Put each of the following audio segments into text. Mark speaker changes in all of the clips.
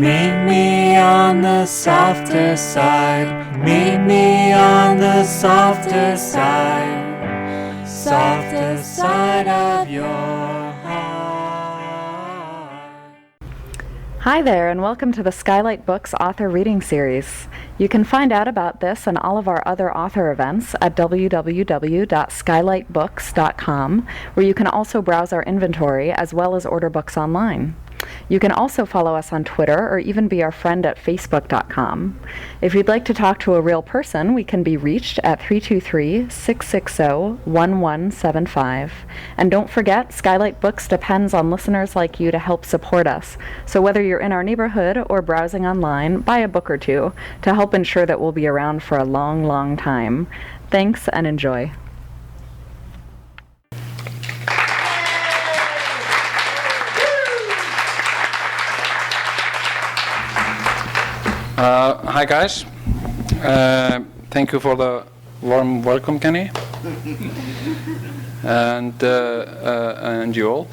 Speaker 1: Meet me on the softer side. Meet me on the softer side. Softer side of your heart.
Speaker 2: Hi there, and welcome to the Skylight Books author reading series. You can find out about this and all of our other author events at www.skylightbooks.com, where you can also browse our inventory as well as order books online. You can also follow us on Twitter or even be our friend at facebook.com. If you'd like to talk to a real person, we can be reached at 323-660-1175. And don't forget, Skylight Books depends on listeners like you to help support us. So whether you're in our neighborhood or browsing online, buy a book or two to help ensure that we'll be around for a long, long time. Thanks and enjoy.
Speaker 3: Hi guys, thank you for the warm welcome, Kenny, and you all.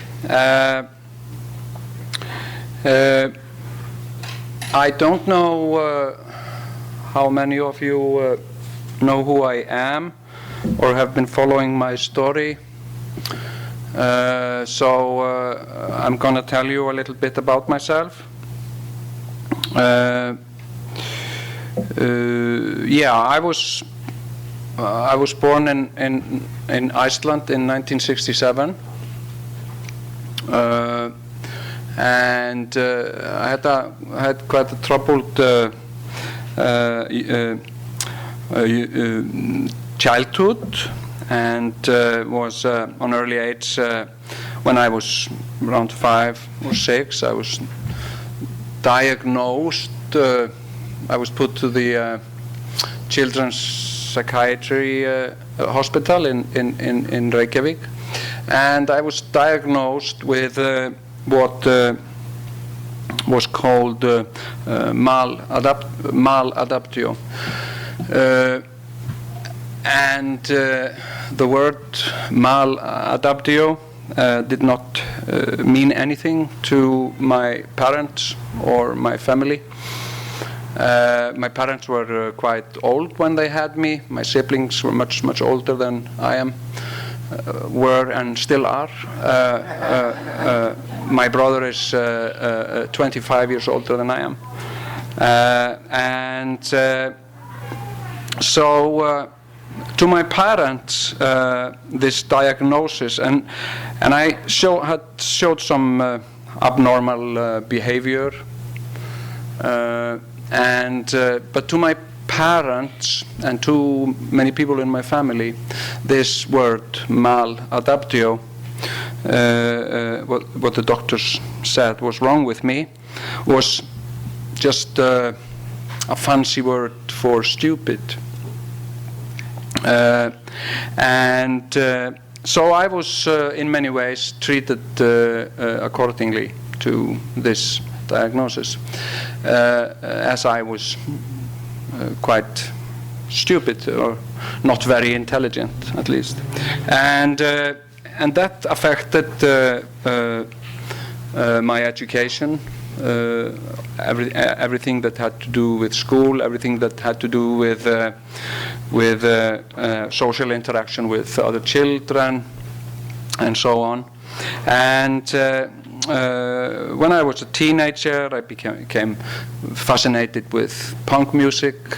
Speaker 3: I don't know how many of you know who I am or have been following my story, so I'm going to tell you a little bit about myself. I was born in Iceland in 1967, and I had quite a troubled childhood, and was on early age when I was around 5 or 6. I was diagnosed. I was put to the children's psychiatry hospital in Reykjavik, and I was diagnosed with what was called maladaptio, and the word maladaptio did not mean anything to my parents or my family. My parents were quite old when they had me. My siblings were much older than I am, were and still are. My brother is 25 years older than I am, and so to my parents, this diagnosis, and I had showed some abnormal behavior. But to my parents and to many people in my family, this word maladaptio, what the doctors said was wrong with me, was just a fancy word for stupid. So I was in many ways treated accordingly to this diagnosis, as I was quite stupid or not very intelligent, at least, and that affected my education, everything that had to do with school, everything that had to do with social interaction with other children, and so on, and. When I was a teenager, I became fascinated with punk music.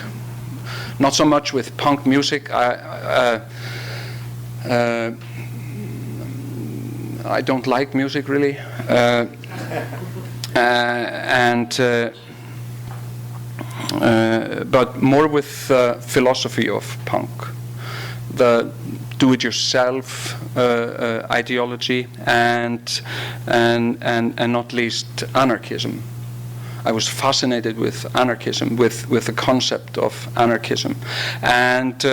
Speaker 3: Not so much with punk music. I don't like music really, but more with philosophy of punk, the do-it-yourself ideology, and not least anarchism. I was fascinated with anarchism, with the concept of anarchism, and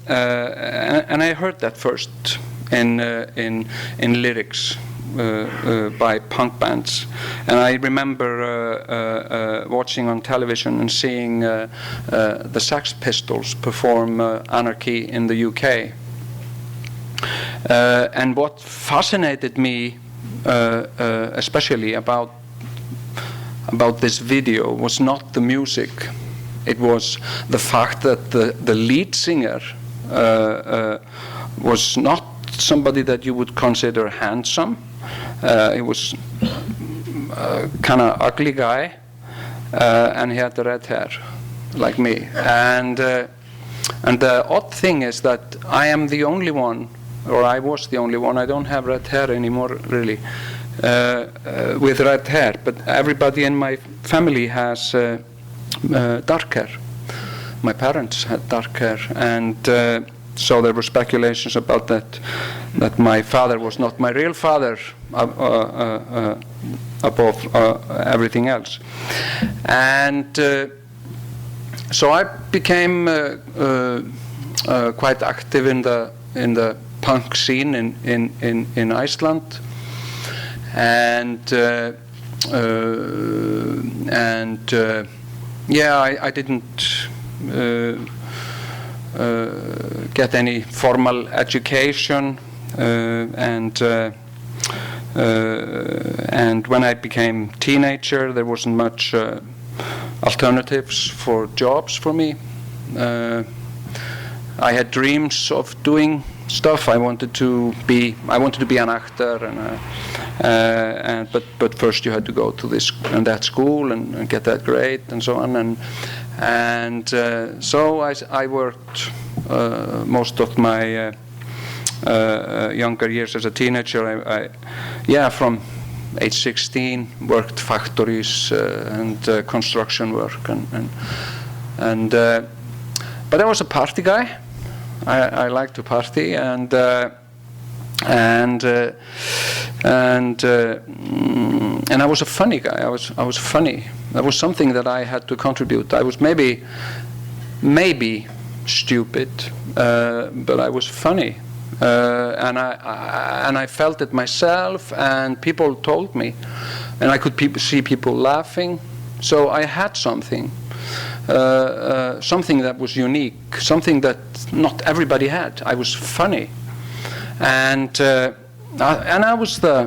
Speaker 3: I heard that first in lyrics by punk bands, and I remember watching on television and seeing the Sex Pistols perform Anarchy in the UK. And what fascinated me especially about about this video was not the music. It was the fact that the lead singer was not somebody that you would consider handsome. He was kind of ugly guy, and he had the red hair, like me. And the odd thing is that I am the only one, or I was the only one. I don't have red hair anymore, really, with red hair. But everybody in my family has dark hair. My parents had dark hair, and so there were speculations about that my father was not my real father above everything else. And so I became quite active in the punk scene in Iceland, and I didn't get any formal education, and when I became teenager, there wasn't much alternatives for jobs for me. I had dreams of doing stuff. I wanted to be an actor, but first you had to go to this and that school and get that grade and so on, and so I worked most of my younger years as a teenager. I from age 16 worked factories and construction work, but I was a party guy. I liked to party, and I was a funny guy. I was funny. That was something that I had to contribute. I was maybe stupid, but I was funny, and I felt it myself, and people told me, and I could see people laughing. So I had something that was unique, something that not everybody had. I was funny, and I was in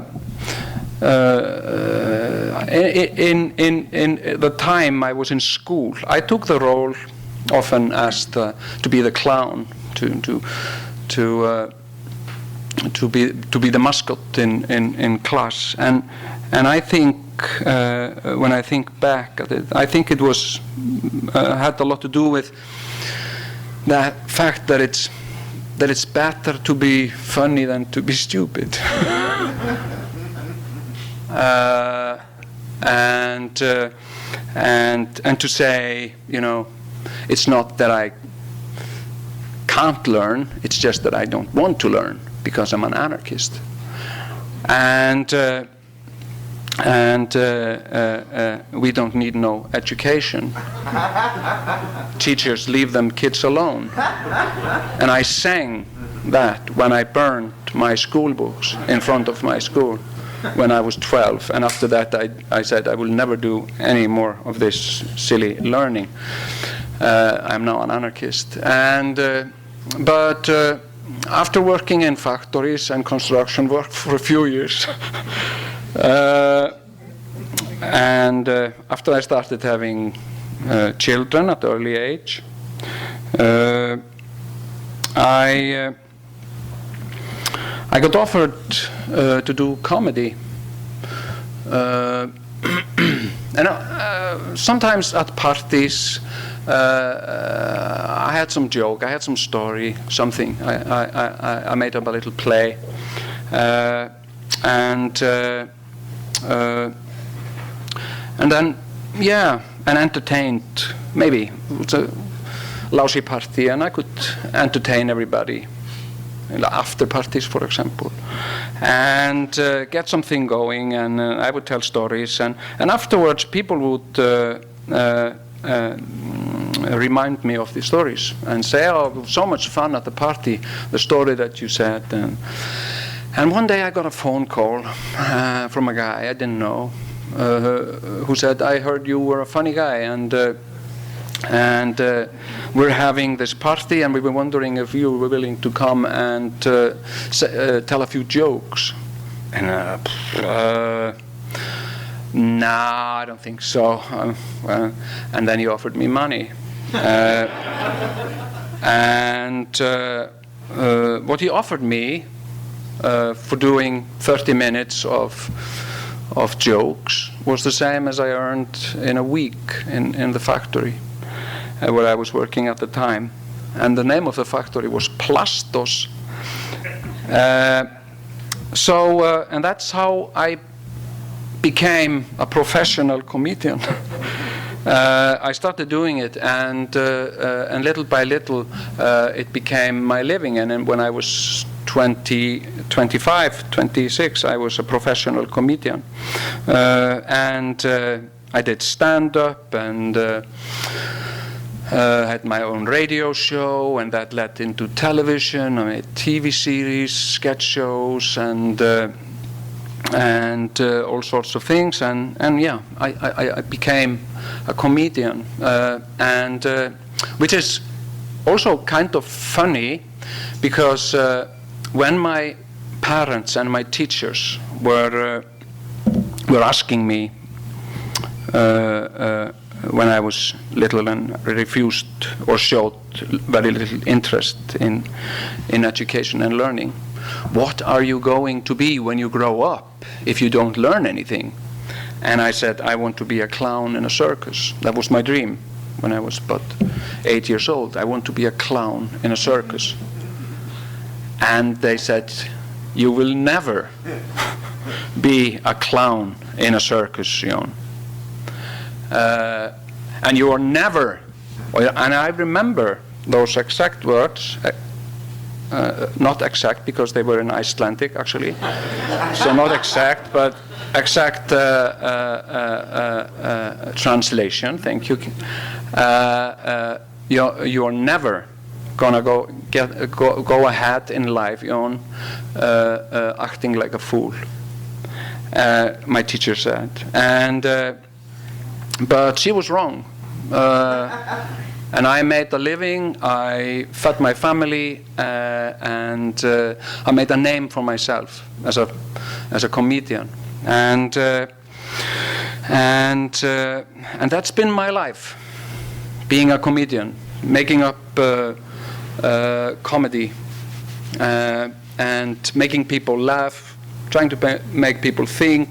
Speaker 3: the time I was in school. I took the role often as to be the clown, to be the mascot in class, and I think when I think back at it, I think it was had a lot to do with the fact that it's better to be funny than to be stupid. And to say, it's not that I can't learn, it's just that I don't want to learn because I'm an anarchist. And we don't need no education. Teachers, leave them kids alone. And I sang that when I burned my school books in front of my school when I was 12. And after that I said I will never do any more of this silly learning. I'm now an anarchist. But after working in factories and construction work for a few years, and after I started having children at an early age, I got offered to do comedy. And sometimes at parties, I had some joke, I had some story, something. I made up a little play, and then, and entertained. Maybe it was a lousy party, and I could entertain everybody. After parties, for example, and get something going, and I would tell stories, and afterwards people would remind me of the stories and say, "Oh, it was so much fun at the party, the story that you said." And one day I got a phone call from a guy I didn't know who said, "I heard you were a funny guy, and we're having this party, and we were wondering if you were willing to come and tell a few jokes." And "No, I don't think so." And then he offered me money. And what he offered me for doing 30 minutes of jokes was the same as I earned in a week in the factory where I was working at the time. And the name of the factory was Plastos. And that's how I became a professional comedian. I started doing it, and little by little, it became my living. And then when I was 25, 26, I was a professional comedian. And I did stand-up and had my own radio show, and that led into television. I made TV series, sketch shows, and all sorts of things. And yeah, I became a comedian, and which is also kind of funny, because when my parents and my teachers were asking me when I was little and refused or showed very little interest in education and learning, "What are you going to be when you grow up if you don't learn anything?" And I said, "I want to be a clown in a circus." That was my dream when I was about 8 years old. I want to be a clown in a circus. And they said, "You will never be a clown in a circus, Jón. And you are never," and I remember those exact words, not exact because they were in Icelandic actually, so not exact, but exact translation, thank you. You are never gonna go ahead in life, Jón, acting like a fool. My teacher said, and but she was wrong. And I made a living, I fed my family, and I made a name for myself as a comedian. And that's been my life, being a comedian, making up comedy, and making people laugh, trying to make people think,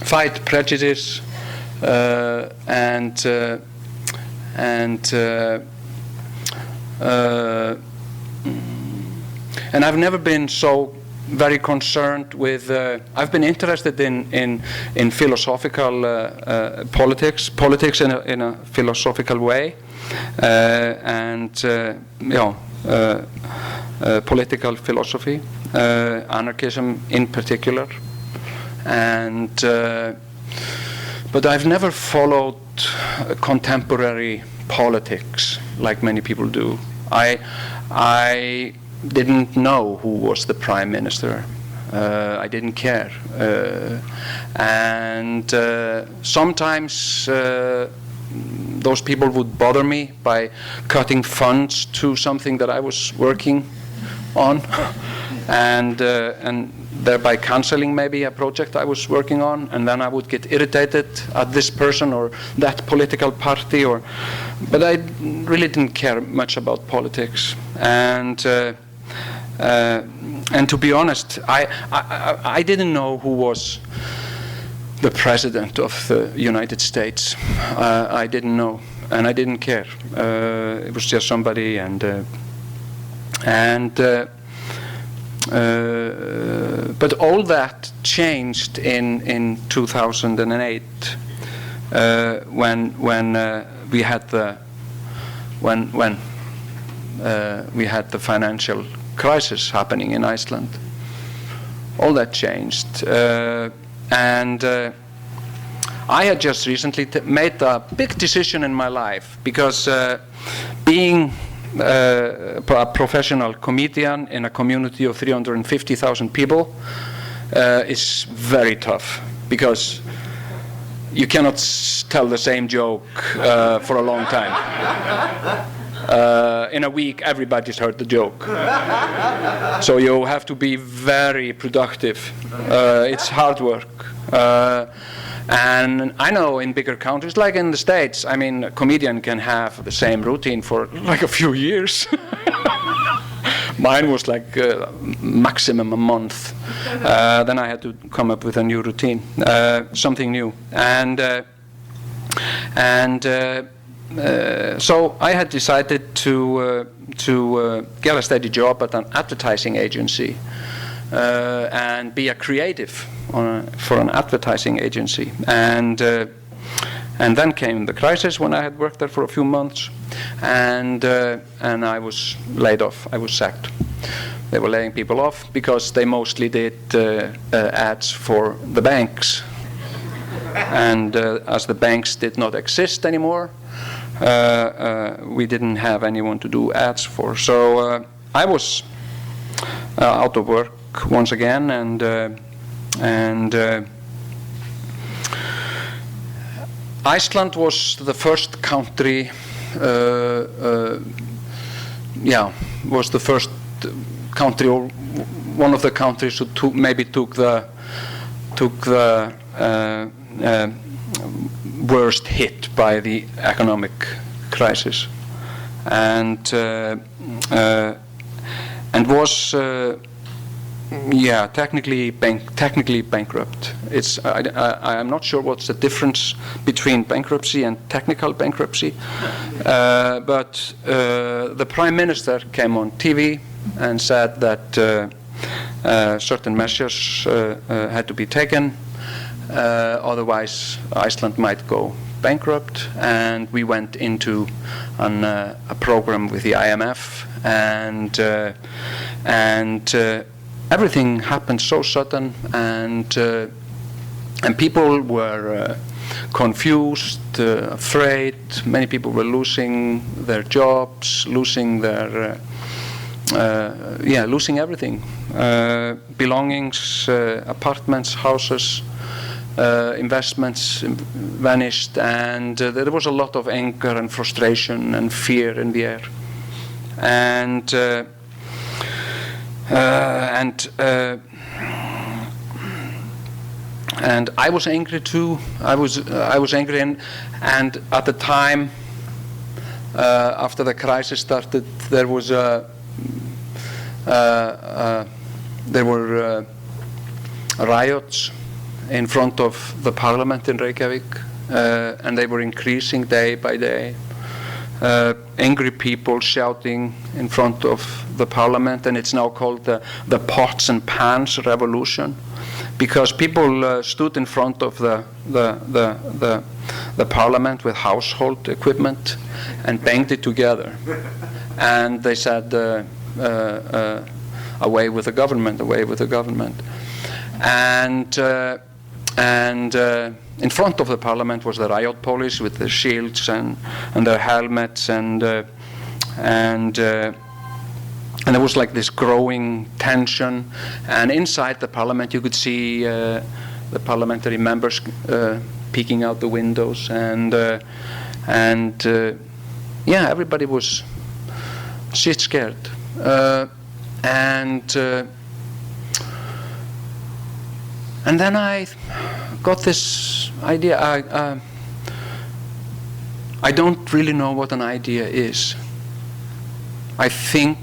Speaker 3: fight prejudice, and I've never been so very concerned with. I've been interested in philosophical politics in a philosophical way, and political philosophy, anarchism in particular, and. But I've never followed contemporary politics like many people do. I didn't know who was the prime minister. I didn't care. And sometimes those people would bother me by cutting funds to something that I was working on, and thereby canceling maybe a project I was working on, and then I would get irritated at this person or that political party, but I really didn't care much about politics. And to be honest, I didn't know who was the president of the United States. I didn't know, and I didn't care. It was just somebody, but all that changed in 2008 when we had the financial crisis happening in Iceland. All that changed, and I had just recently made a big decision in my life, because being a professional comedian in a community of 350,000 people is very tough, because you cannot tell the same joke for a long time. In a week, everybody's heard the joke. So you have to be very productive. It's hard work. And I know in bigger countries, like in the States, I mean, a comedian can have the same routine for like a few years. Mine was like maximum a month. Then I had to come up with a new routine, something new. So I had decided to get a steady job at an advertising agency and be a creative for an advertising agency. And then came the crisis when I had worked there for a few months, and I was laid off. I was sacked. They were laying people off because they mostly did ads for the banks. And as the banks did not exist anymore, we didn't have anyone to do ads for. So I was out of work once again, and Iceland was the first country. Was the first country, or one of the countries who took the worst hit by the economic crisis, and was technically bankrupt. I am not sure what's the difference between bankruptcy and technical bankruptcy, but the Prime Minister came on TV and said that certain measures had to be taken, otherwise Iceland might go bankrupt, and we went into a program with the IMF, and everything happened so sudden, and people were confused, afraid. Many people were losing their jobs, losing their losing everything, belongings, apartments, houses. Investments vanished, and there was a lot of anger and frustration and fear in the air, and I was angry too. I was angry, and at the time after the crisis started, there were riots in front of the parliament in Reykjavik, and they were increasing day by day. Angry people shouting in front of the parliament, and it's now called the pots and pans revolution, because people stood in front of the parliament with household equipment and banged it together, and they said, "Away with the government! Away with the government!" And in front of the parliament was the riot police with their shields and their helmets, and there was like this growing tension. And inside the parliament, you could see the parliamentary members peeking out the windows, and everybody was shit scared, and then I got this idea. I don't really know what an idea is. I think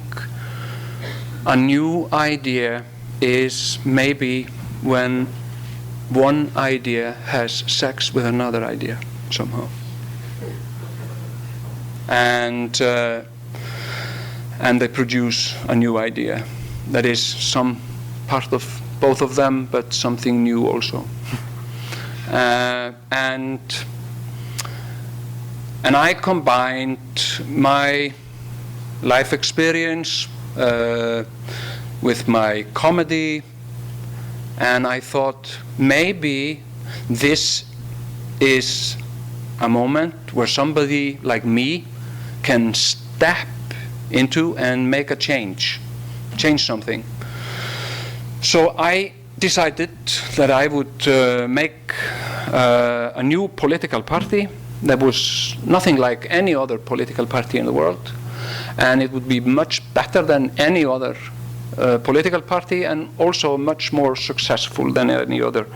Speaker 3: a new idea is maybe when one idea has sex with another idea somehow, and they produce a new idea that is some part of both of them, but something new also. And I combined my life experience with my comedy, and I thought maybe this is a moment where somebody like me can step into and make a change something. So I decided that I would make a new political party that was nothing like any other political party in the world, and it would be much better than any other political party, and also much more successful than any other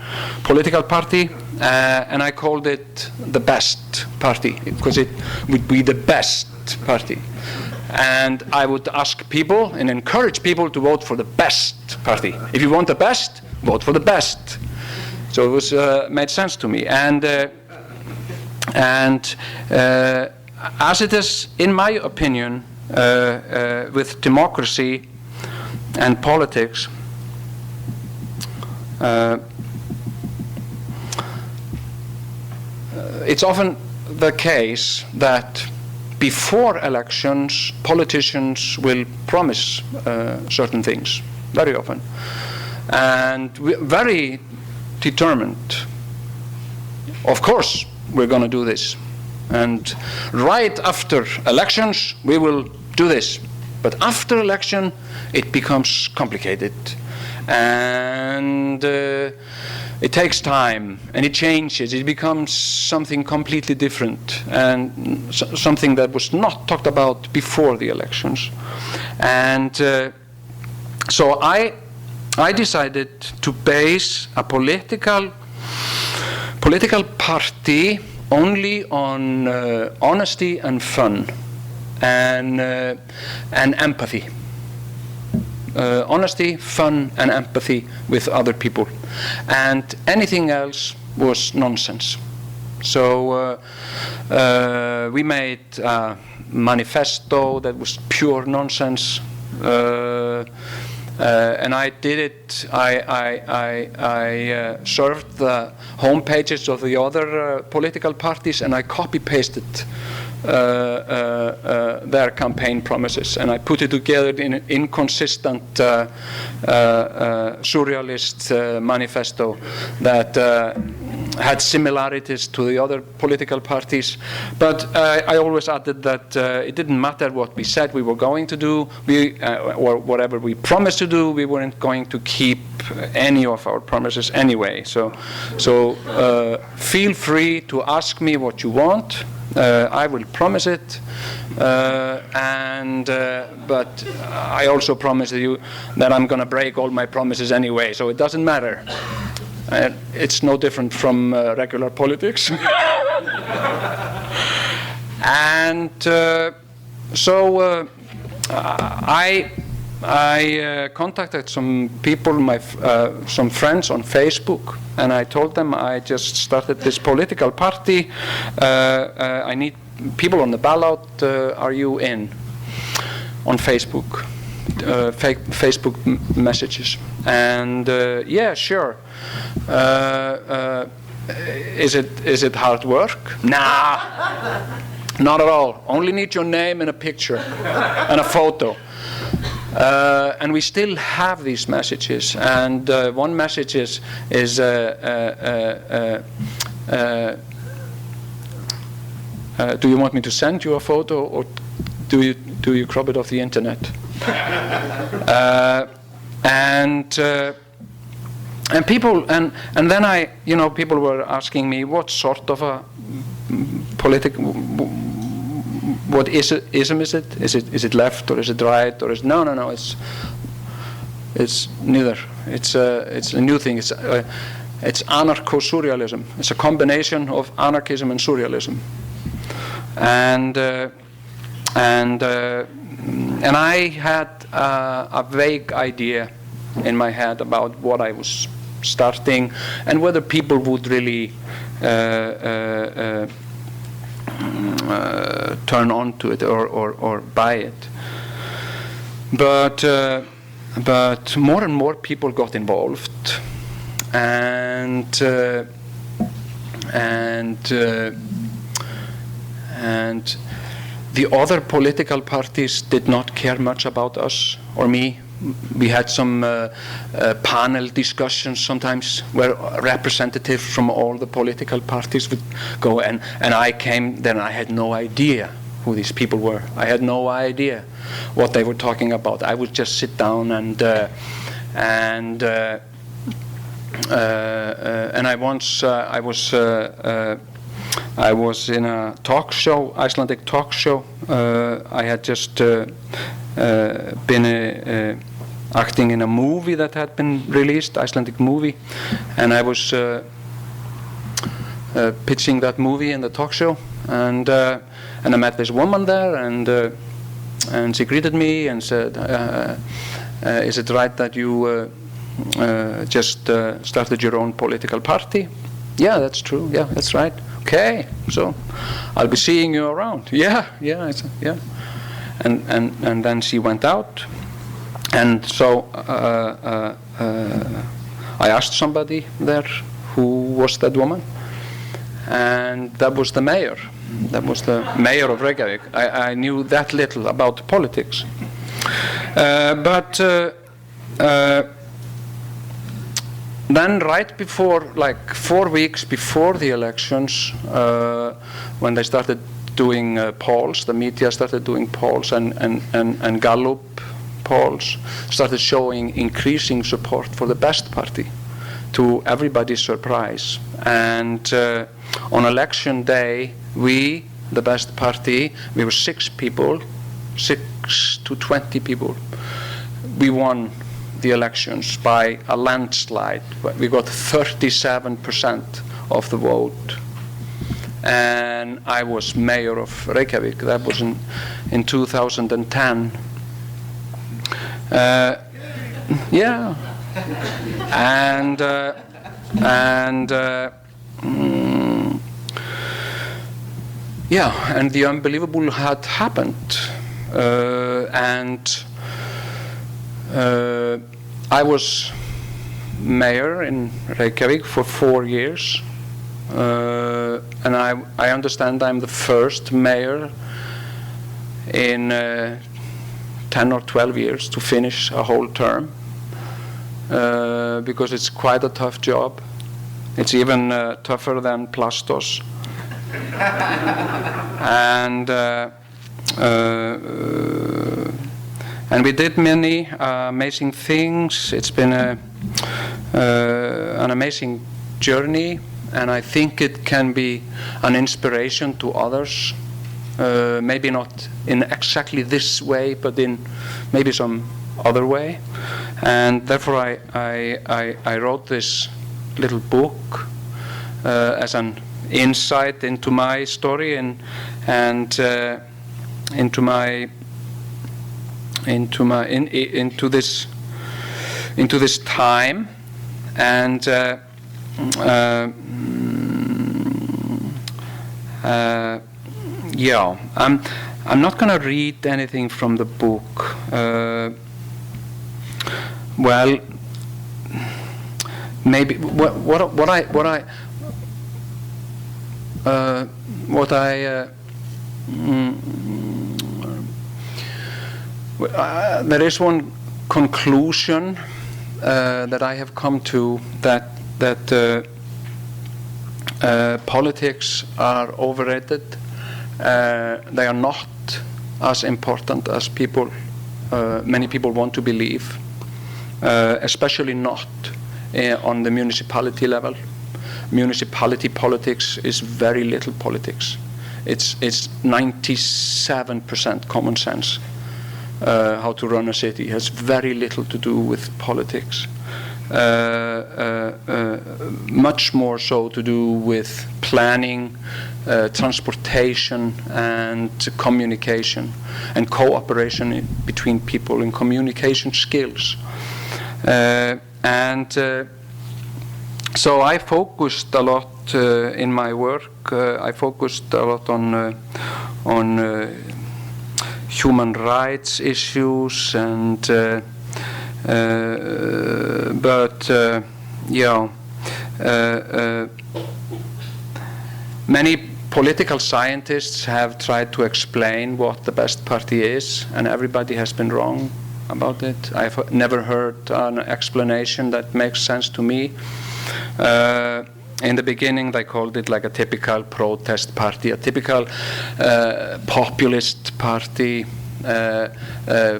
Speaker 3: political party. And I called it the best party, because it would be the best party. And I would ask people and encourage people to vote for the best party. If you want the best, vote for the best. So it was made sense to me. And as it is, in my opinion, with democracy and politics, it's often the case that before elections, politicians will promise certain things, very often. And we're very determined. Of course, we're going to do this. And right after elections, we will do this. But after election, it becomes complicated. And it takes time, and it changes. It becomes something completely different, and something that was not talked about before the elections. And so I decided to base a political party only on honesty and fun and empathy. Honesty, fun, and empathy with other people, and anything else was nonsense. So we made a manifesto that was pure nonsense, and I did it. I served the home pages of the other political parties, and I copy-pasted their campaign promises, and I put it together in an inconsistent surrealist manifesto that had similarities to the other political parties. But I always added that it didn't matter what we said we were going to do, or whatever we promised to do, we weren't going to keep any of our promises anyway. So feel free to ask me what you want. I will promise it, but I also promise you that I'm going to break all my promises anyway, so it doesn't matter. It's no different from regular politics. And so I contacted some people, some friends on Facebook, and I told them I just started this political party. I need people on the ballot. Are you in? On Facebook, Facebook messages, and yeah, sure. Is it hard work? Nah, not at all. Only need your name and a picture and a photo. And we still have these messages, and one message is do you want me to send you a photo, or do you crop it off the internet? And people, and then people were asking me what sort of a what ism is it? Is it left, or is it right, or is no? It's neither. It's a new thing. It's anarcho-surrealism. It's a combination of anarchism and surrealism. And I had a vague idea in my head about what I was starting and whether people would really turn on to it or buy it. But more and more people got involved, and the other political parties did not care much about us or me. We had some panel discussions sometimes where representatives from all the political parties would go, and I came, then I had no idea who these people were. I had no idea what they were talking about. I would just sit down and I once I was I was in a talk show, Icelandic talk show. I had just been acting in a movie that had been released, Icelandic movie, and I was pitching that movie in the talk show, and I met this woman there, and she greeted me and said, "Is it right that you just started your own political party?" "Yeah, that's true. Yeah, that's right." "Okay, so I'll be seeing you around." "Yeah, yeah," I said, "yeah." And then she went out, and so I asked somebody there who was that woman, and that was the mayor. That was the mayor of Reykjavik. I knew that little about politics. But then right before, like 4 weeks before the elections, when they started doing polls, the media started doing polls, and Gallup polls started showing increasing support for the best party, to everybody's surprise. And on election day, we, the best party, we were 6 people, 6 to 20 people. We won the elections by a landslide. We got 37% of the vote. And I was mayor of Reykjavik. That was in 2010. Yeah. Yeah, and the unbelievable had happened. I was mayor in Reykjavik for 4 years, and I understand I'm the first mayor in 10 or 12 years to finish a whole term, because it's quite a tough job. It's even tougher than plastos. And we did many amazing things. It's been an amazing journey, and I think it can be an inspiration to others. Maybe not in exactly this way, but in maybe some other way. And therefore I wrote this little book as an insight into my story and into this time, and yeah, I'm not going to read anything from the book. Well, maybe there is one conclusion that I have come to, that politics are overrated. They are not as important as many people want to believe, especially not on the municipality level. Municipality politics is very little politics. It's 97% common sense. How to run a city has very little to do with politics. Much more so to do with planning, transportation, and communication, and cooperation between people, and communication skills. So I focused a lot in my work. I focused a lot on human rights issues, and many political scientists have tried to explain what the best party is, and everybody has been wrong about it. I've never heard an explanation that makes sense to me. In the beginning, they called it like a typical protest party, a typical populist party,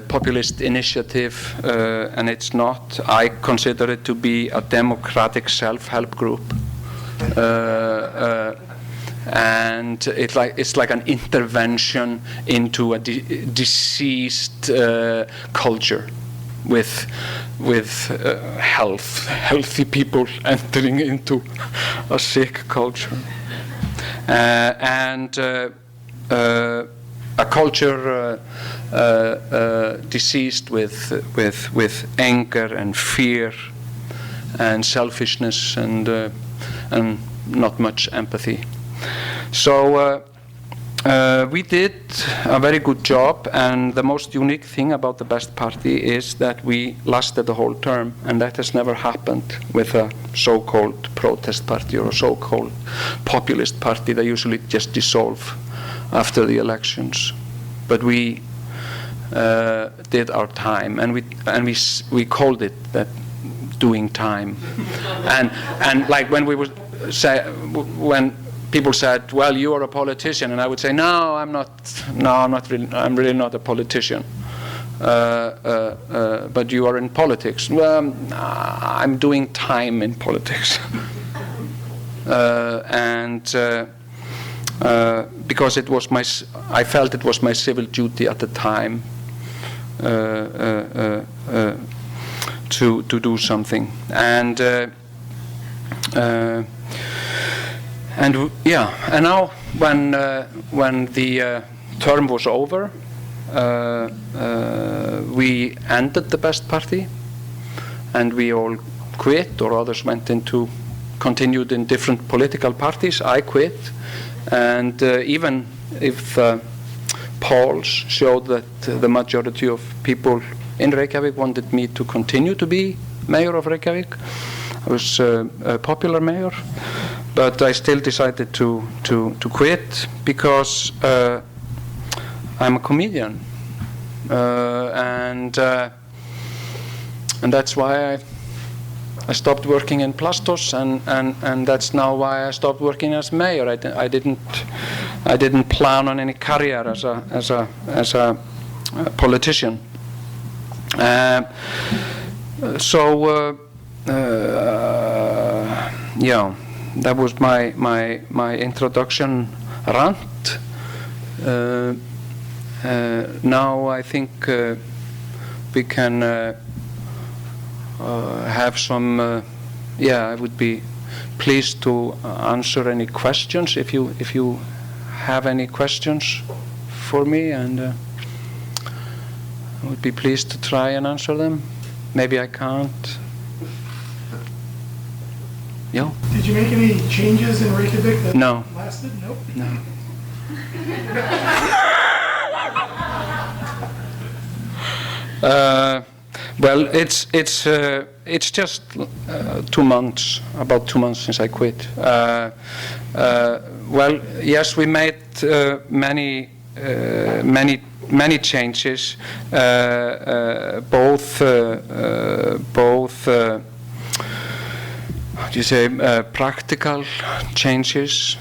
Speaker 3: populist initiative, and it's not. I consider it to be a democratic self-help group. and it's like an intervention into a diseased culture, with healthy people entering into a sick culture, and a culture diseased with anger and fear and selfishness and not much empathy. So we did a very good job, and the most unique thing about the Best Party is that we lasted the whole term, and that has never happened with a so-called protest party or a so-called populist party. They usually just dissolve after the elections. But we did our time, and we called it that, doing time. and like when we would say, when people said, "Well, you are a politician," and I would say, "No, I'm not. No, I'm not really. I'm really not a politician. But you are in politics." "Well, I'm doing time in politics." Because it was I felt it was my civil duty at the time to do something, and now when the term was over, we ended the Best Party, and we all quit, or others continued in different political parties. I quit, and even if polls showed that the majority of people in Reykjavik wanted me to continue to be mayor of Reykjavik, I was a popular mayor, but I still decided to quit because I'm a comedian, and that's why I stopped working in Plastos, and that's now why I stopped working as mayor. I didn't plan on any career as a politician. That was my introduction rant. Now I think we can have some. I would be pleased to answer any questions if you have any questions for me, and I would be pleased to try and answer them. Maybe I can't. Yeah.
Speaker 4: Did you make any changes in Reykjavik that lasted? Nope.
Speaker 3: No. Well, it's just 2 months, about 2 months since I quit. Well, yes, we made many changes, both practical changes.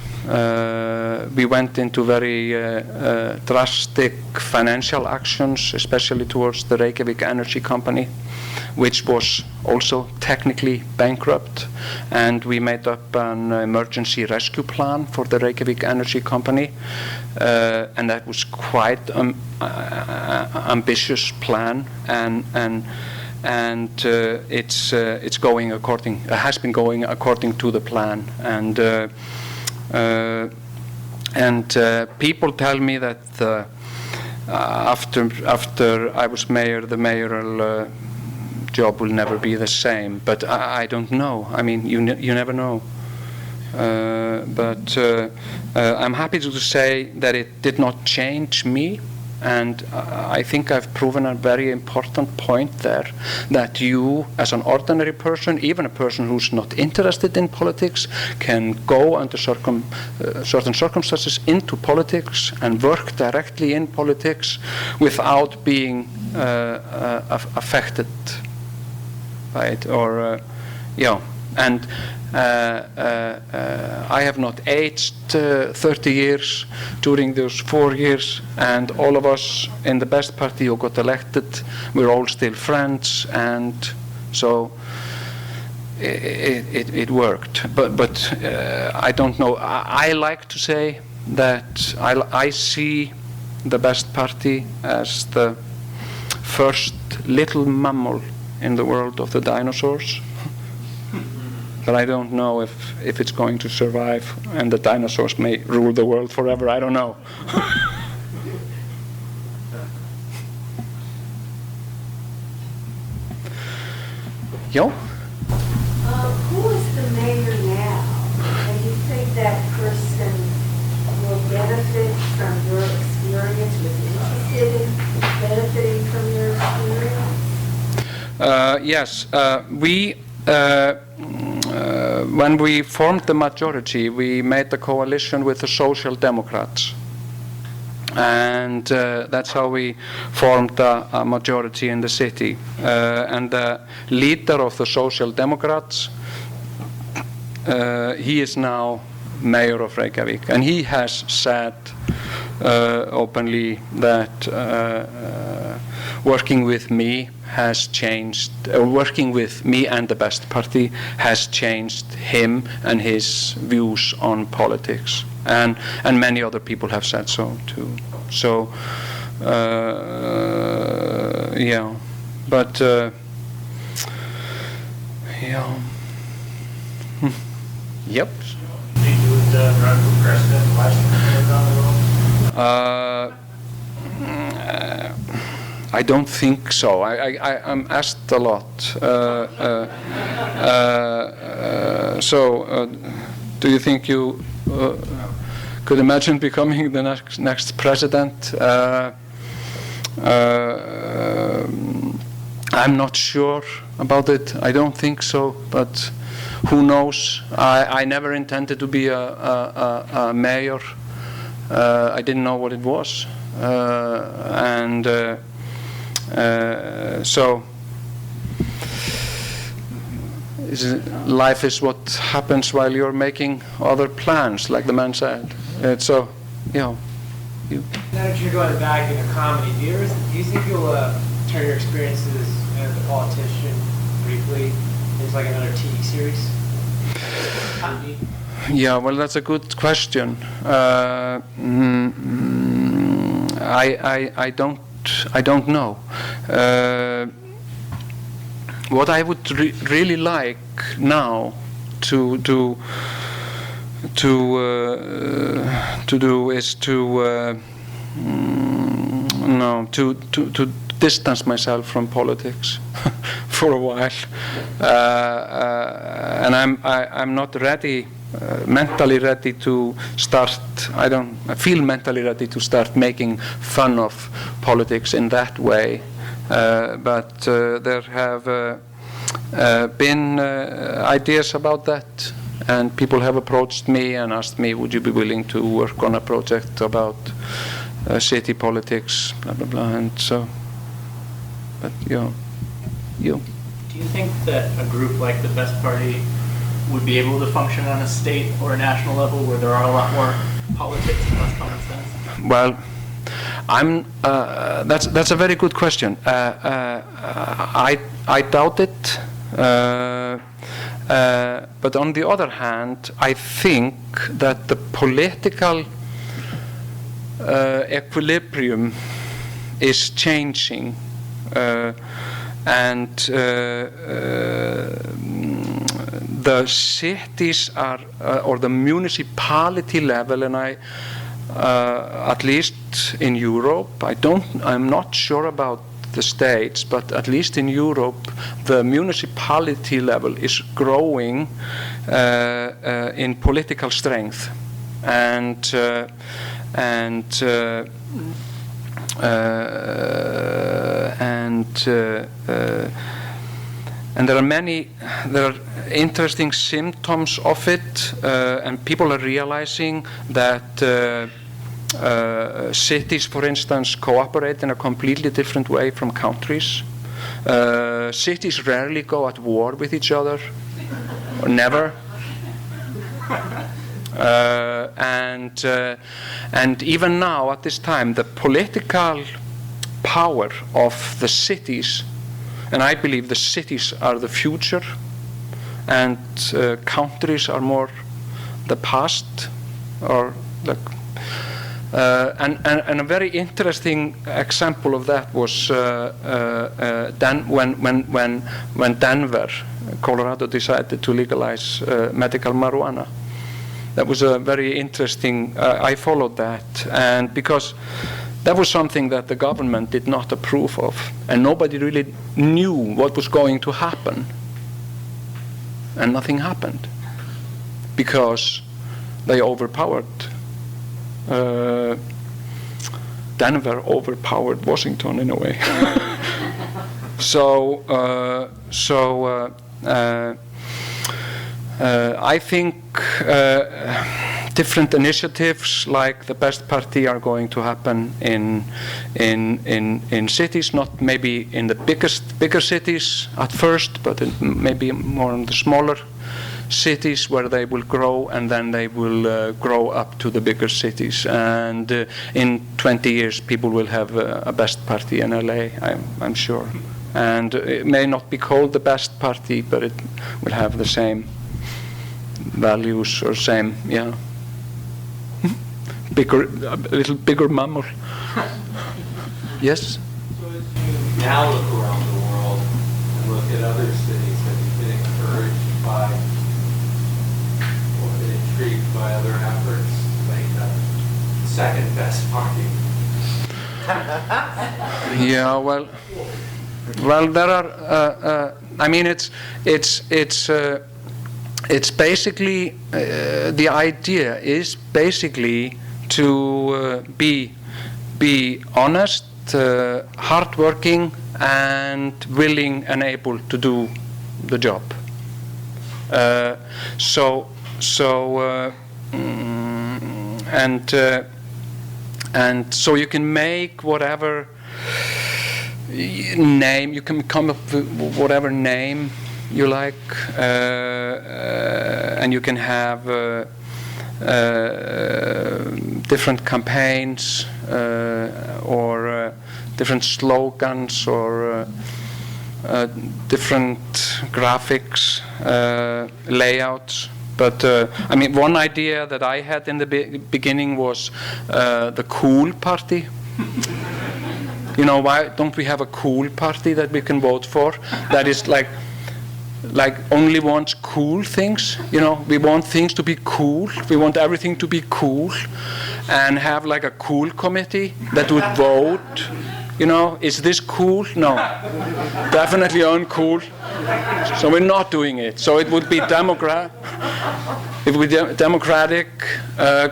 Speaker 3: We went into very drastic financial actions, especially towards the Reykjavik Energy Company, which was also technically bankrupt, and we made up an emergency rescue plan for the Reykjavik Energy Company, and that was quite ambitious plan, and it's going has been going according to the plan, and people tell me that after I was mayor, the mayoral job will never be the same, but I don't know. I mean, you never know. But I'm happy to say that it did not change me, and I think I've proven a very important point there, that you, as an ordinary person, even a person who's not interested in politics, can go under certain circumstances into politics and work directly in politics without being affected by it, or and I have not aged 30 years during those 4 years, and all of us in the Best Party who got elected, we're all still friends, and so it worked. But I don't know. I like to say that I see the best party as the first little mammal in the world of the dinosaurs. But I don't know if it's going to survive, and the dinosaurs may rule the world forever. I don't know. Yo?
Speaker 5: Who is the mayor now? And you think that person will benefit from your experience, was interested in benefiting from your experience?
Speaker 3: Yes. When we formed the majority, we made the coalition with the Social Democrats. And that's how we formed a majority in the city. And the leader of the Social Democrats, he is now mayor of Reykjavik. And he has said openly that working with me has changed, working with me and the Best Party has changed him and his views on politics. And many other people have said so too. So, yeah, but, yeah. Yep.
Speaker 6: Think you would run for president down the road?
Speaker 3: I don't think so. I'm asked a lot. So, do you think you could imagine becoming the next president? I'm not sure about it. I don't think so, but who knows? I never intended to be a mayor. I didn't know what it was, so life is what happens while you're making other plans, like the man said. So,
Speaker 7: Now that you're going back into comedy, do you think you'll turn your experiences as a politician briefly into like another TV series?
Speaker 3: Yeah, well, that's a good question. I don't know. What I would really like now to do is to distance myself from politics for a while, and I'm not ready. Mentally ready to start. I feel mentally ready to start making fun of politics in that way. But there have been ideas about that, and people have approached me and asked me, "Would you be willing to work on a project about city politics?" Blah blah blah. And so, but you.
Speaker 6: Do you think that a group like the Best Party would be able to function on a state or a national level where there are a lot more politics and less common sense?
Speaker 3: Well, that's a very good question. I doubt it, but on the other hand, I think that the political equilibrium is changing, and the cities are, or the municipality level, and at least in Europe, I'm not sure about the States, but at least in Europe, the municipality level is growing in political strength, and there are interesting symptoms of it, and people are realizing that cities, for instance, cooperate in a completely different way from countries. Cities rarely go at war with each other, or never. And even now, at this time, the political power of the cities, and I believe the cities are the future, and countries are more the past, or the and a very interesting example of that was when Denver, Colorado, decided to legalize medical marijuana. That was a very interesting. I followed that, and because that was something that the government did not approve of, and nobody really knew what was going to happen, and nothing happened because they overpowered. Denver overpowered Washington in a way. I think different initiatives like the Best Party are going to happen in cities, not maybe in the bigger cities at first, but maybe more in the smaller cities where they will grow, and then they will grow up to the bigger cities. And in 20 years, people will have a Best Party in LA, I'm sure. And it may not be called the Best Party, but it will have the same values or same, yeah, a little bigger mammal. Yes?
Speaker 8: So as you now look around the world and look at other cities, have you been encouraged by or been intrigued by other efforts to make a second Best Party?
Speaker 3: Yeah, well, there are. I mean, it's basically the idea is basically to be honest, hardworking, and willing and able to do the job. And so you can make whatever name, you can come up with whatever name you like, and you can have different campaigns or different slogans or different graphics, layouts. But I mean, one idea that I had in the beginning was the cool party. You know, why don't we have a cool party that we can vote for? That is like only wants cool things. You know, we want things to be cool. We want everything to be cool, and have like a cool committee that would vote. You know, is this cool? No, definitely uncool. So we're not doing it. So it would be democratic,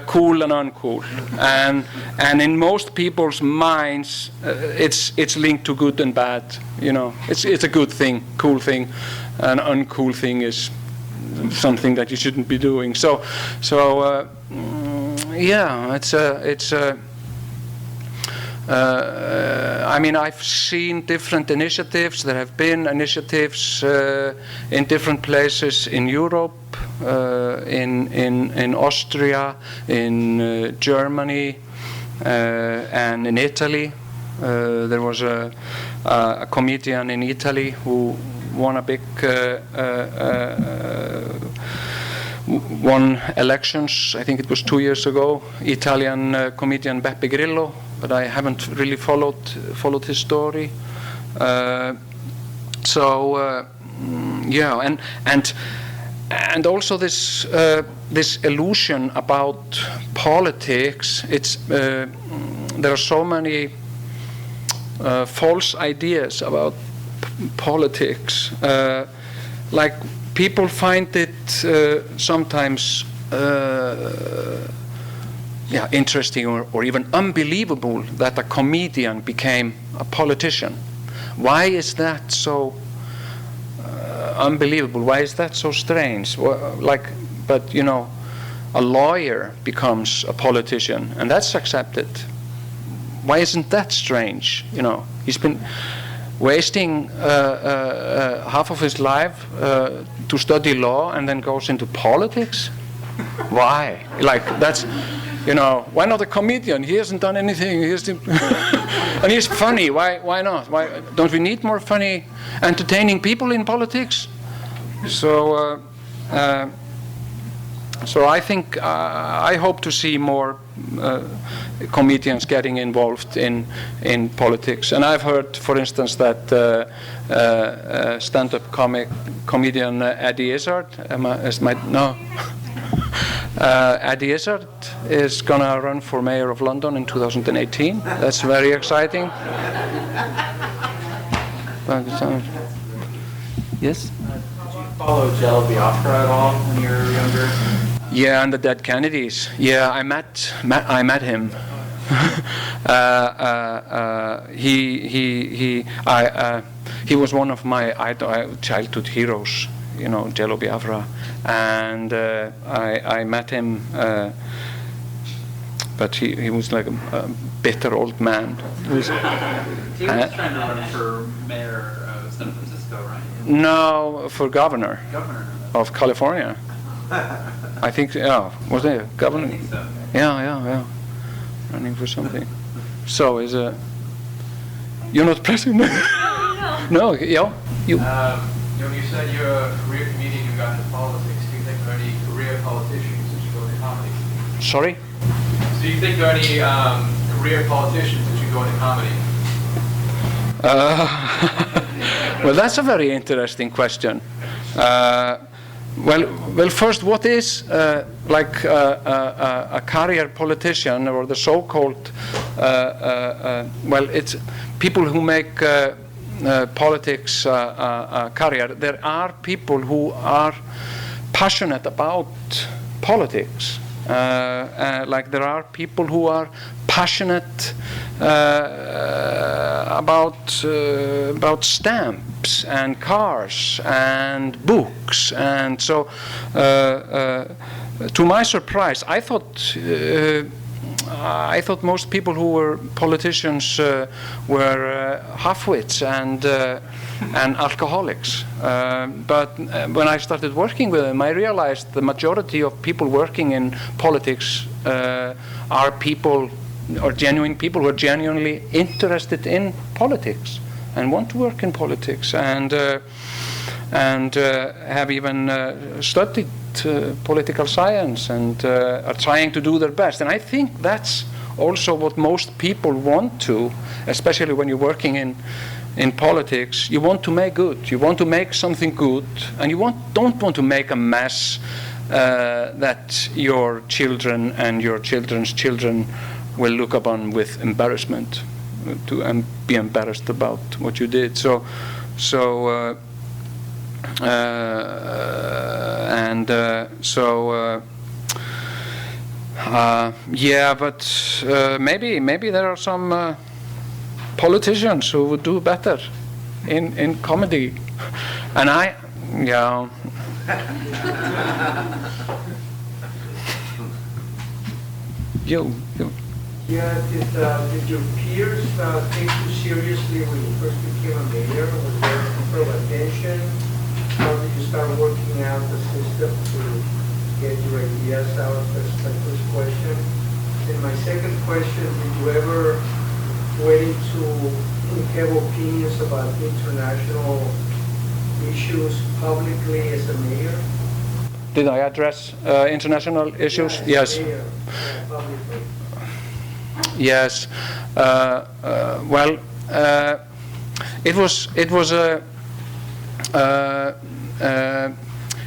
Speaker 3: cool and uncool, and in most people's minds, it's linked to good and bad. You know, it's a good thing, cool thing, an uncool thing is something that you shouldn't be doing. So yeah, it's I mean, I've seen different initiatives. There have been initiatives in different places in Europe, in Austria, in Germany, and in Italy. There was a comedian in Italy who won a big won elections. I think it was 2 years ago. Italian comedian Beppe Grillo. But I haven't really followed his story. Yeah, and also this illusion about politics. It's there are so many false ideas about politics. Like people find it sometimes. Yeah, interesting or even unbelievable that a comedian became a politician. Why is that so unbelievable? Why is that so strange? Well, but you know, a lawyer becomes a politician, and that's accepted. Why isn't that strange? You know, he's been wasting half of his life to study law and then goes into politics. Why? That's. You know, why not a comedian? He hasn't done anything. And he's funny. Why not? Why don't we need more funny, entertaining people in politics? So So I think I hope to see more comedians getting involved in politics. And I've heard, for instance, that stand-up comedian Eddie Izzard, Eddie Izzard is going to run for mayor of London in 2018. That's very exciting. Yes?
Speaker 6: Did you follow Jello Biafra at all when you were younger?
Speaker 3: Yeah, and the Dead Kennedys. Yeah, I met him. He was one of my childhood heroes, Jello Biafra, and I met him, but he was like a bitter old man.
Speaker 6: He was trying to run for mayor of San Francisco, right?
Speaker 3: No, for governor of California. I think, was it governor?
Speaker 6: I think so.
Speaker 3: Yeah. Running for something. So you're not president? No, yeah.
Speaker 8: When you said you're a career comedian, you got into politics, do you think there are any career politicians that should go into comedy?
Speaker 3: Sorry?
Speaker 8: So do you think there are any career politicians that should go into comedy?
Speaker 3: Well, that's a very interesting question. Well, first, what is a career politician, or the so-called? It's people who make politics a career. There are people who are passionate about politics. Like there are people who are passionate about stamps and cars and books, and so to my surprise, I thought most people who were politicians were half-wits and alcoholics. But when I started working with them, I realized the majority of people working in politics are people, or genuine people, who are genuinely interested in politics and want to work in politics, and have even studied political science, and are trying to do their best. And I think that's also what most people want to, especially when you're working in politics. You want to make good. You want to make something good, and you don't want to make a mess that your children and your children's children will look upon with embarrassment, and be embarrassed about what you did. But maybe there are some politicians who would do better in comedy, and you.
Speaker 9: Yeah, did your peers take you seriously when you first became a mayor? Was there sort of attention? How did you start working out the system to get your ideas out? That's my first question. And my second question, did you ever wait to have opinions about international issues publicly as a mayor?
Speaker 3: Did I address international issues? Yes.
Speaker 9: Mayor, publicly.
Speaker 3: Yes.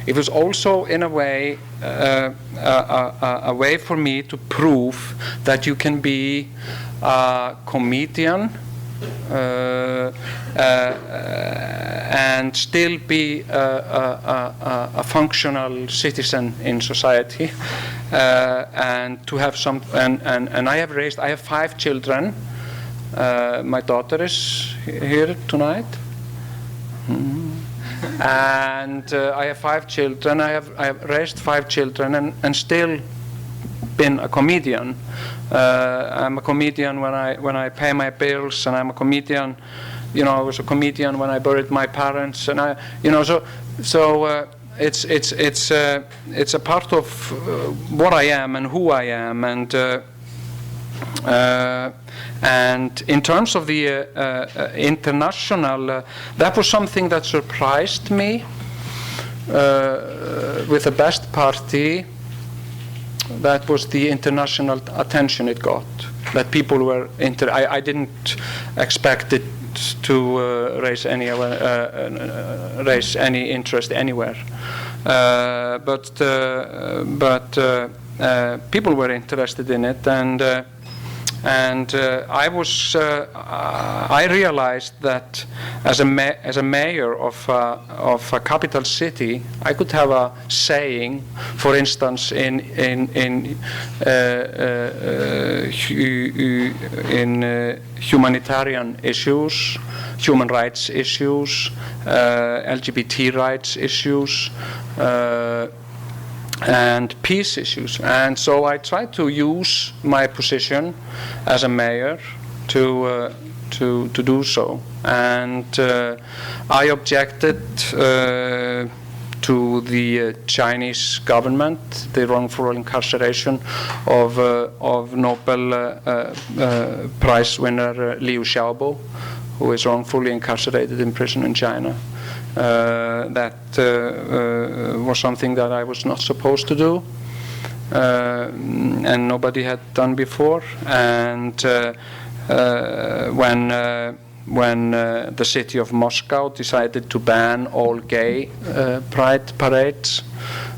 Speaker 3: It was also in a way a way for me to prove that you can be a comedian and still be a functional citizen in society, and to have some. And I have 5 children. My daughter is here tonight. And I have 5 children. I have raised 5 children and still been a comedian. I'm a comedian when I pay my bills, and I'm a comedian. I was a comedian when I buried my parents, and it's a part of what I am and who I am, and in terms of the international, that was something that surprised me, with the best party, that was the international attention it got. That people were I didn't expect it to raise any interest anywhere, but people were interested in it, and I realized that as a mayor of a capital city, I could have a saying, for instance, in humanitarian issues, human rights issues, LGBT rights issues, and peace issues. And so I tried to use my position as a mayor to do so. And I objected to the Chinese government, the wrongful incarceration of Nobel Prize winner Liu Xiaobo, who is wrongfully incarcerated in prison in China. That was something that I was not supposed to do, and nobody had done before. And when the city of Moscow decided to ban all gay pride parades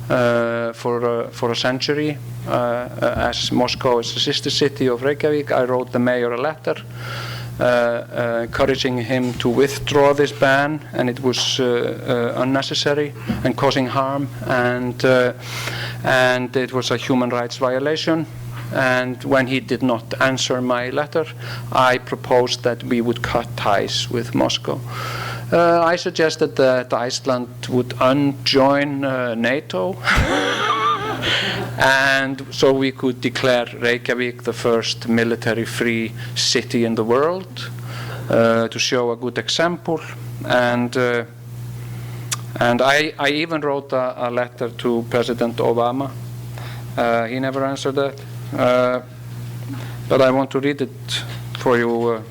Speaker 3: for a century, as Moscow is a sister city of Reykjavik, I wrote the mayor a letter encouraging him to withdraw this ban, and it was unnecessary and causing harm, and it was a human rights violation. And when he did not answer my letter, I proposed that we would cut ties with Moscow. I suggested that Iceland would unjoin NATO, and so we could declare Reykjavik the first military-free city in the world, to show a good example. And I even wrote a letter to President Obama. He never answered that, but I want to read it for you.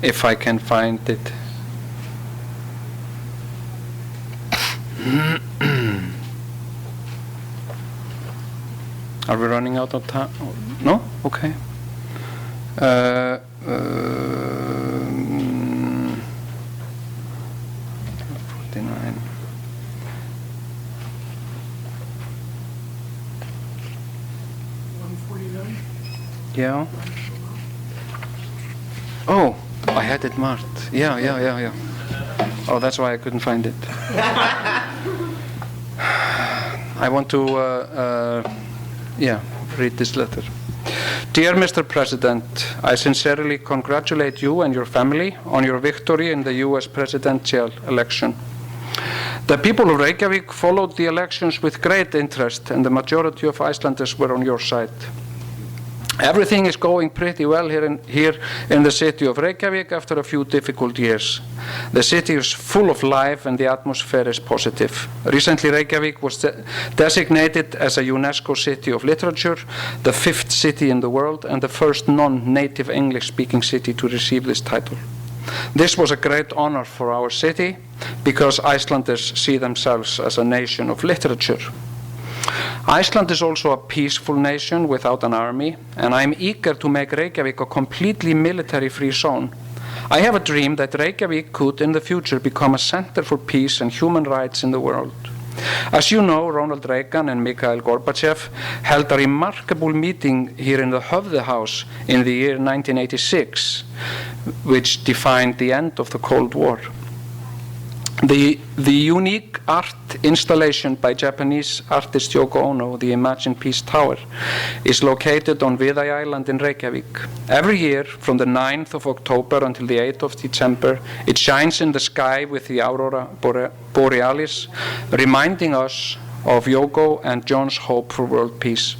Speaker 3: If I can find it. Are we running out of time? No? Okay. 49. Yeah. Oh, I had it marked. Yeah. Oh, that's why I couldn't find it. I want to, read this letter. Dear Mr. President, I sincerely congratulate you and your family on your victory in the U.S. presidential election. The people of Reykjavik followed the elections with great interest, and the majority of Icelanders were on your side. Everything is going pretty well here in the city of Reykjavik after a few difficult years. The city is full of life and the atmosphere is positive. Recently, Reykjavik was designated as a UNESCO City of Literature, the 5th city in the world, and the first non-native English-speaking city to receive this title. This was a great honor for our city because Icelanders see themselves as a nation of literature. Iceland is also a peaceful nation without an army, and I am eager to make Reykjavik a completely military-free zone. I have a dream that Reykjavik could, in the future, become a center for peace and human rights in the world. As you know, Ronald Reagan and Mikhail Gorbachev held a remarkable meeting here in the Höfði House in the year 1986, which defined the end of the Cold War. The unique art installation by Japanese artist Yoko Ono, the Imagine Peace Tower, is located on Viðey Island in Reykjavik. Every year, from the 9th of October until the 8th of December, it shines in the sky with the aurora borealis, reminding us of Yoko and John's hope for world peace.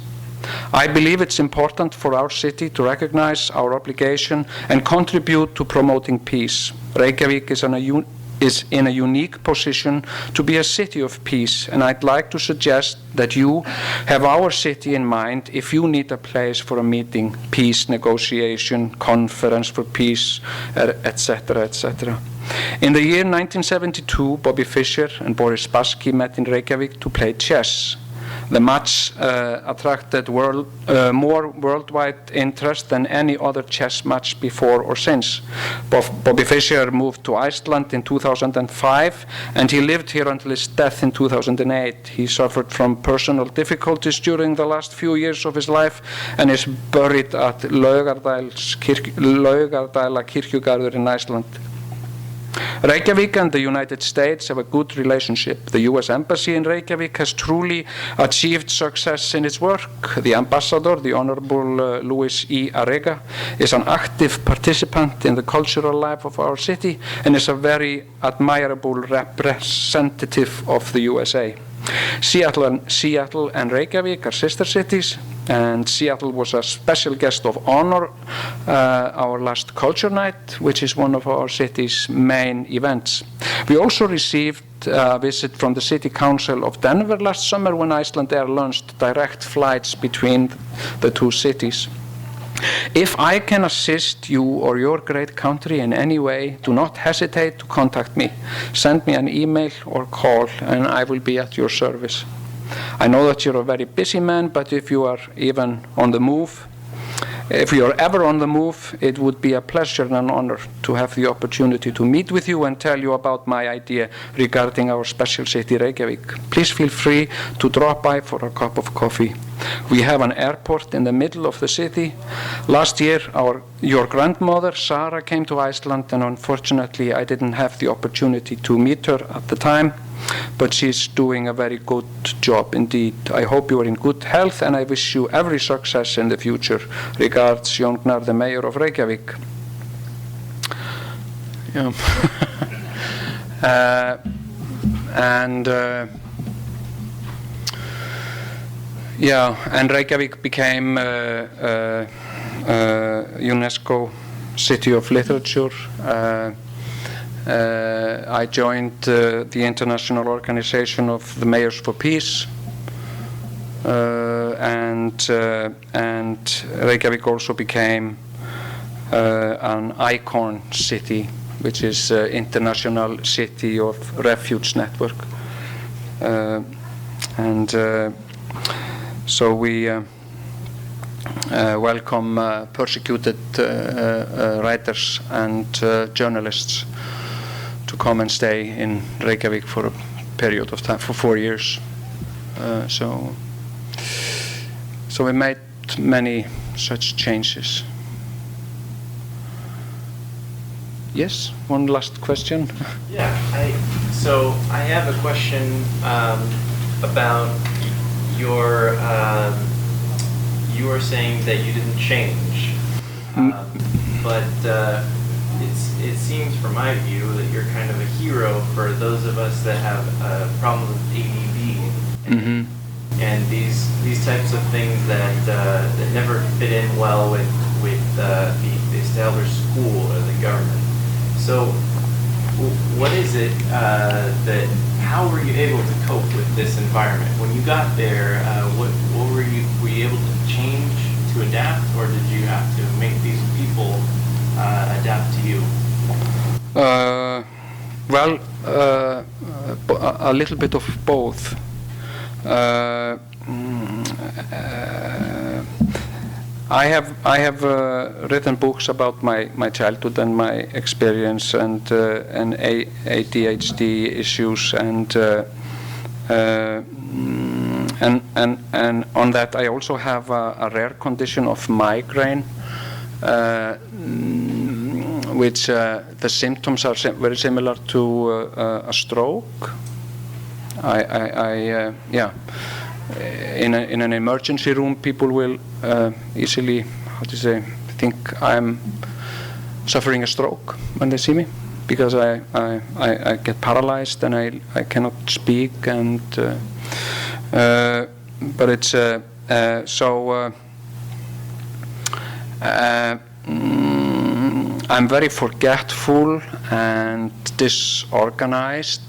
Speaker 3: I believe it's important for our city to recognize our obligation and contribute to promoting peace. Reykjavik is is in a unique position to be a city of peace, and I'd like to suggest that you have our city in mind if you need a place for a meeting, peace negotiation, conference for peace, etc., etc. In the year 1972, Bobby Fischer and Boris Spassky met in Reykjavik to play chess. The match attracted more worldwide interest than any other chess match before or since. Bobby Fischer moved to Iceland in 2005, and he lived here until his death in 2008. He suffered from personal difficulties during the last few years of his life and is buried at Laugardæla Kirkjugarður in Iceland. Reykjavik and the United States have a good relationship. The U.S. Embassy in Reykjavik has truly achieved success in its work. The ambassador, the Honorable Louis E. Arrega, is an active participant in the cultural life of our city and is a very admirable representative of the USA. Seattle and Reykjavik are sister cities, and Seattle was a special guest of honor our last culture night, which is one of our city's main events. We also received a visit from the City Council of Denver last summer when Iceland Air launched direct flights between the two cities. If I can assist you or your great country in any way, do not hesitate to contact me. Send me an email or call, and I will be at your service. I know that you're a very busy man, but if you are even on the move, if you are ever on the move, it would be a pleasure and an honor to have the opportunity to meet with you and tell you about my idea regarding our special city, Reykjavik. Please feel free to drop by for a cup of coffee. We have an airport in the middle of the city. Last year, your grandmother, Sarah, came to Iceland, and unfortunately, I didn't have the opportunity to meet her at the time, but she's doing a very good job indeed. I hope you are in good health, and I wish you every success in the future. Regards, Jón Gnarr, the mayor of Reykjavik. Yeah. And Reykjavik became UNESCO City of Literature. I joined the International Organization of the Mayors for Peace, and Reykjavik also became an icon city, which is International City of Refuge Network, so we welcome persecuted writers and journalists to come and stay in Reykjavik for a period of time, for 4 years. So we made many such changes. Yes, one last question.
Speaker 6: Yeah, I have a question about your. You were saying that you didn't change, but it seems from my view that you're kind of a hero for those of us that have a problem with ADD, and these types of things that never fit in well with the established school or the government. So, what is it that? How were you able to cope with this environment when you got there? What were you able to change to adapt, or did you have to make these people adapt to you?
Speaker 3: Well, a little bit of both. I have written books about my childhood and my experience and ADHD issues and on that I also have a rare condition of migraine, which the symptoms are very similar to a stroke. In an emergency room, people will easily, think I'm suffering a stroke when they see me, because I get paralyzed and I cannot speak, and but it's I'm very forgetful, and disorganized.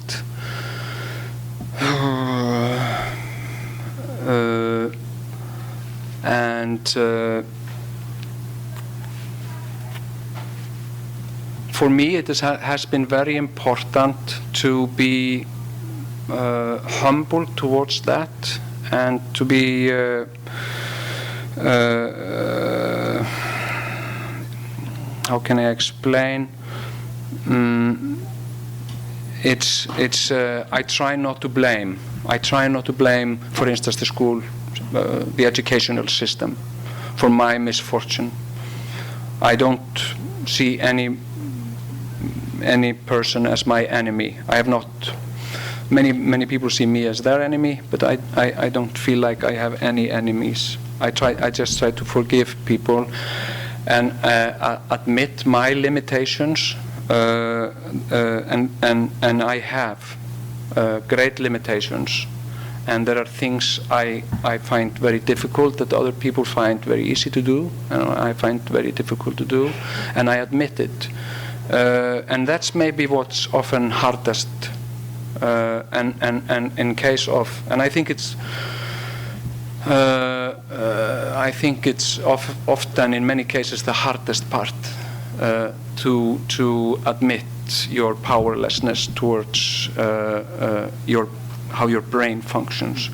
Speaker 3: For me, it has been very important to be humble towards that, and to be how can I explain? I try not to blame. I try not to blame, for instance, the school, the educational system, for my misfortune. I don't see any person as my enemy. I have not. Many people see me as their enemy, but I don't feel like I have any enemies. I just try to forgive people and admit my limitations, and I have great limitations, and there are things I find very difficult that other people find very easy to do, and I find very difficult to do, and I admit it. And that's maybe what's often hardest, and in case of, and I think it's often in many cases the hardest part, to admit your powerlessness towards how your brain functions,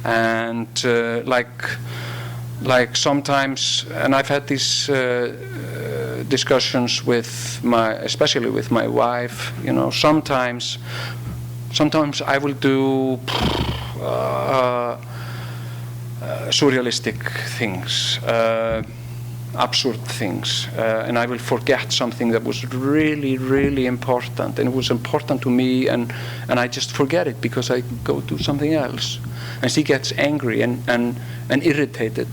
Speaker 3: and like sometimes, and I've had these discussions especially with my wife. You know, sometimes I will do surrealistic things, absurd things, and I will forget something that was really, really important, and it was important to me, and I just forget it because I go do something else, and she gets angry and irritated,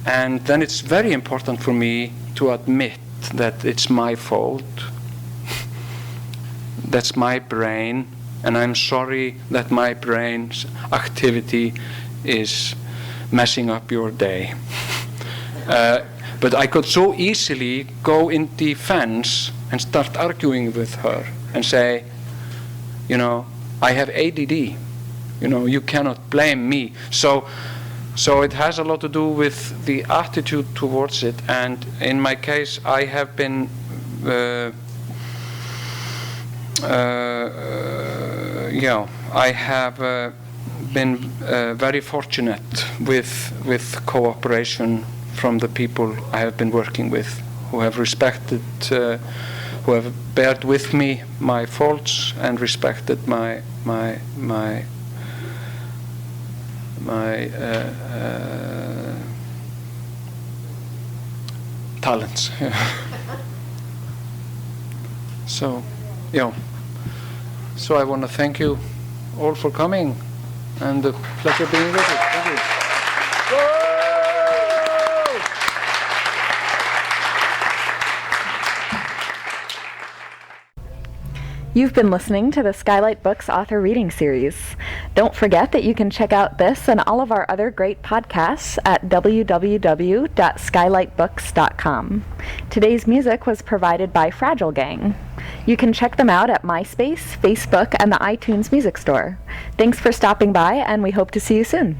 Speaker 3: and then it's very important for me to admit that it's my fault, that's my brain, and I'm sorry that my brain's activity is messing up your day. But I could so easily go in defense and start arguing with her and say, you know, I have ADD, you know, you cannot blame me. So it has a lot to do with the attitude towards it, and in my case I have been I have been very fortunate with cooperation from the people I have been working with, who have respected, who have bared with me my faults and respected my talents. So I want to thank you all for coming, and a pleasure being with you. Thank you.
Speaker 2: You've been listening to the Skylight Books author reading series. Don't forget that you can check out this and all of our other great podcasts at www.skylightbooks.com. Today's music was provided by Fragile Gang. You can check them out at MySpace, Facebook, and the iTunes Music Store. Thanks for stopping by, and we hope to see you soon.